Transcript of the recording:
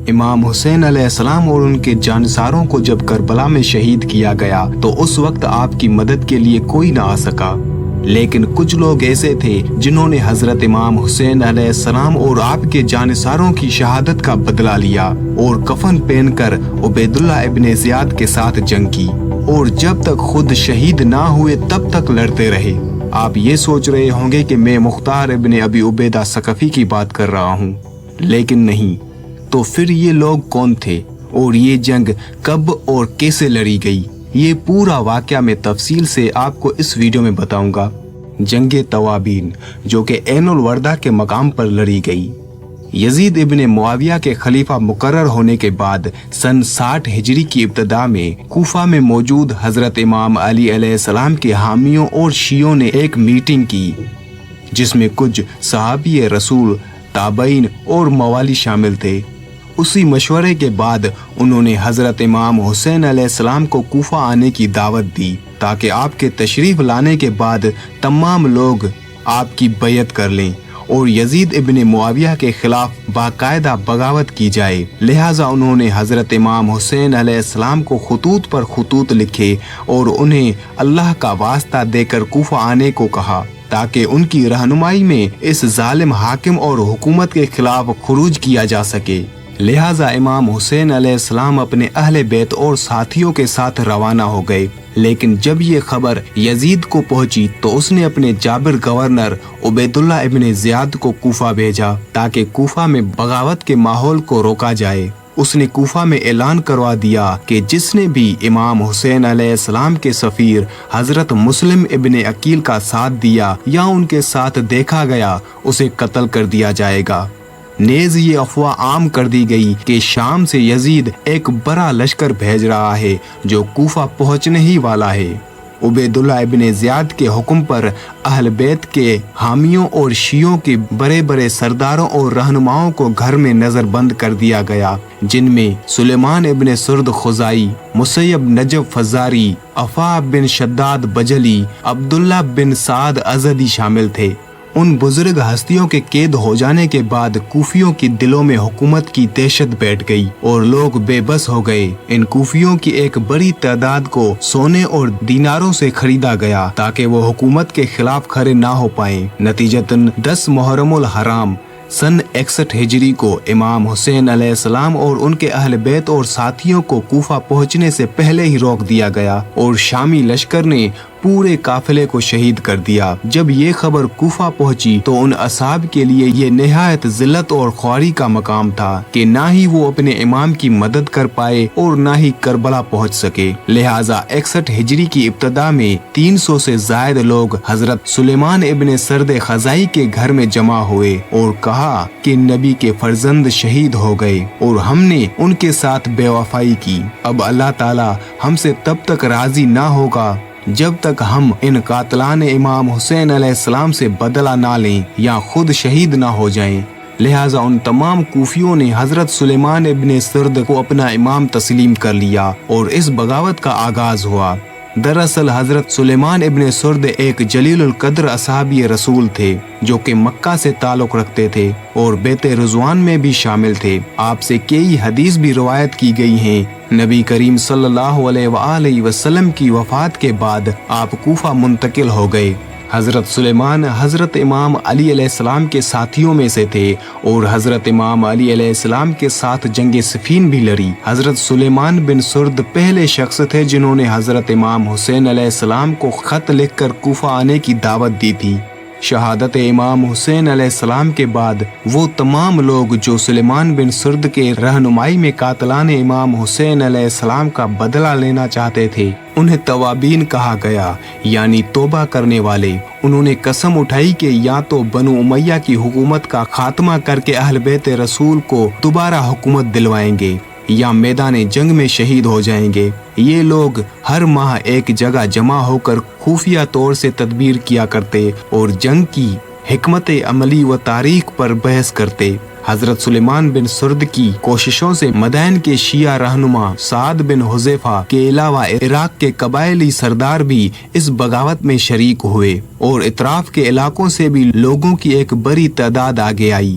امام حسین علیہ السلام اور ان کے جانثاروں کو جب کربلا میں شہید کیا گیا تو اس وقت آپ کی مدد کے لیے کوئی نہ آ سکا، لیکن کچھ لوگ ایسے تھے جنہوں نے حضرت امام حسین علیہ السلام اور آپ کے جانثاروں کی شہادت کا بدلہ لیا اور کفن پہن کر عبیداللہ ابن زیاد کے ساتھ جنگ کی، اور جب تک خود شہید نہ ہوئے تب تک لڑتے رہے۔ آپ یہ سوچ رہے ہوں گے کہ میں مختار ابن ابی عبیدہ ثقفی کی بات کر رہا ہوں، لیکن نہیں۔ تو پھر یہ لوگ کون تھے اور یہ جنگ کب اور کیسے لڑی گئی؟ یہ پورا واقعہ میں تفصیل سے آپ کو اس ویڈیو میں بتاؤں گا۔ جنگ توابین، جو کہ عین الوردہ کے مقام پر لڑی گئی۔ یزید ابن معاویہ کے خلیفہ مقرر ہونے کے بعد سن 60 ہجری کی ابتدا میں کوفہ میں موجود حضرت امام علی علیہ السلام کے حامیوں اور شیعوں نے ایک میٹنگ کی، جس میں کچھ صحابی رسول، تابعین اور موالی شامل تھے۔ اسی مشورے کے بعد انہوں نے حضرت امام حسین علیہ السلام کو کوفہ آنے کی دعوت دی تاکہ آپ کے تشریف لانے کے بعد تمام لوگ آپ کی بیعت کر لیں اور یزید ابن معاویہ کے خلاف باقاعدہ بغاوت کی جائے۔ لہٰذا انہوں نے حضرت امام حسین علیہ السلام کو خطوط پر خطوط لکھے اور انہیں اللہ کا واسطہ دے کر کوفہ آنے کو کہا تاکہ ان کی رہنمائی میں اس ظالم حاکم اور حکومت کے خلاف خروج کیا جا سکے۔ لہٰذا امام حسین علیہ السلام اپنے اہل بیت اور ساتھیوں کے ساتھ روانہ ہو گئے، لیکن جب یہ خبر یزید کو پہنچی تو اس نے اپنے جابر گورنر عبیداللہ ابن زیاد کو کوفہ بھیجا تاکہ کوفہ میں بغاوت کے ماحول کو روکا جائے۔ اس نے کوفہ میں اعلان کروا دیا کہ جس نے بھی امام حسین علیہ السلام کے سفیر حضرت مسلم ابن عقیل کا ساتھ دیا یا ان کے ساتھ دیکھا گیا، اسے قتل کر دیا جائے گا۔ نیز یہ افواہ عام کر دی گئی کہ شام سے یزید ایک بڑا لشکر بھیج رہا ہے جو کوفہ پہنچنے ہی والا ہے۔ عبیداللہ ابن زیاد کے حکم پر اہل بیت کے حامیوں اور شیعوں کے بڑے بڑے سرداروں اور رہنماؤں کو گھر میں نظر بند کر دیا گیا، جن میں سلیمان ابن سرد خزائی، مسیب نجف فزاری، عفا بن شداد بجلی، عبداللہ بن سعد ازدی شامل تھے۔ ان بزرگ ہستیوں کے قید ہو جانے کے بعد کوفیوں کی دلوں میں حکومت کی دہشت بیٹھ گئی اور لوگ بے بس ہو گئے۔ ان کوفیوں کی ایک بڑی تعداد کو سونے اور دیناروں سے خریدا گیا تاکہ وہ حکومت کے خلاف کھڑے نہ ہو پائیں۔ نتیجتاً 10 محرم الحرام سن 61 ہجری کو امام حسین علیہ السلام اور ان کے اہل بیت اور ساتھیوں کو کوفہ پہنچنے سے پہلے ہی روک دیا گیا اور شامی لشکر نے پورے قافلے کو شہید کر دیا۔ جب یہ خبر کوفہ پہنچی تو ان اصحاب کے لیے یہ نہایت ذلت اور خواری کا مقام تھا کہ نہ ہی وہ اپنے امام کی مدد کر پائے اور نہ ہی کربلا پہنچ سکے۔ لہٰذا 61 ہجری کی ابتدا میں 300 سے زائد لوگ حضرت سلیمان ابن سرد خزائی کے گھر میں جمع ہوئے اور کہا کہ نبی کے فرزند شہید ہو گئے اور ہم نے ان کے ساتھ بے وفائی کی۔ اب اللہ تعالی ہم سے تب تک راضی نہ ہوگا جب تک ہم ان قاتلان امام حسین علیہ السلام سے بدلہ نہ لیں یا خود شہید نہ ہو جائیں۔ لہٰذا ان تمام کوفیوں نے حضرت سلیمان ابن سرد کو اپنا امام تسلیم کر لیا اور اس بغاوت کا آغاز ہوا۔ دراصل حضرت سلیمان ابن سرد ایک جلیل القدر اصحابی رسول تھے جو کہ مکہ سے تعلق رکھتے تھے اور بیت رضوان میں بھی شامل تھے۔ آپ سے کئی حدیث بھی روایت کی گئی ہیں۔ نبی کریم صلی اللہ علیہ وآلہ وسلم کی وفات کے بعد آپ کوفہ منتقل ہو گئے۔ حضرت سلیمان حضرت امام علی علیہ السلام کے ساتھیوں میں سے تھے اور حضرت امام علی علیہ السلام کے ساتھ جنگ صفین بھی لڑی۔ حضرت سلیمان بن سرد پہلے شخص تھے جنہوں نے حضرت امام حسین علیہ السلام کو خط لکھ کر کوفہ آنے کی دعوت دی تھی۔ شہادت امام حسین علیہ السلام کے بعد وہ تمام لوگ جو سلیمان بن سرد کے رہنمائی میں قاتلان امام حسین علیہ السلام کا بدلہ لینا چاہتے تھے، انہیں توابین کہا گیا، یعنی توبہ کرنے والے۔ انہوں نے قسم اٹھائی کہ یا تو بنو امیہ کی حکومت کا خاتمہ کر کے اہل بیت رسول کو دوبارہ حکومت دلوائیں گے یا میدان جنگ میں شہید ہو جائیں گے۔ یہ لوگ ہر ماہ ایک جگہ جمع ہو کر خفیہ طور سے تدبیر کیا کرتے اور جنگ کی حکمت عملی و تاریخ پر بحث کرتے۔ حضرت سلیمان بن سرد کی کوششوں سے مدائن کے شیعہ رہنما سعد بن حذیفہ کے علاوہ عراق کے قبائلی سردار بھی اس بغاوت میں شریک ہوئے اور اطراف کے علاقوں سے بھی لوگوں کی ایک بڑی تعداد آگے آئی۔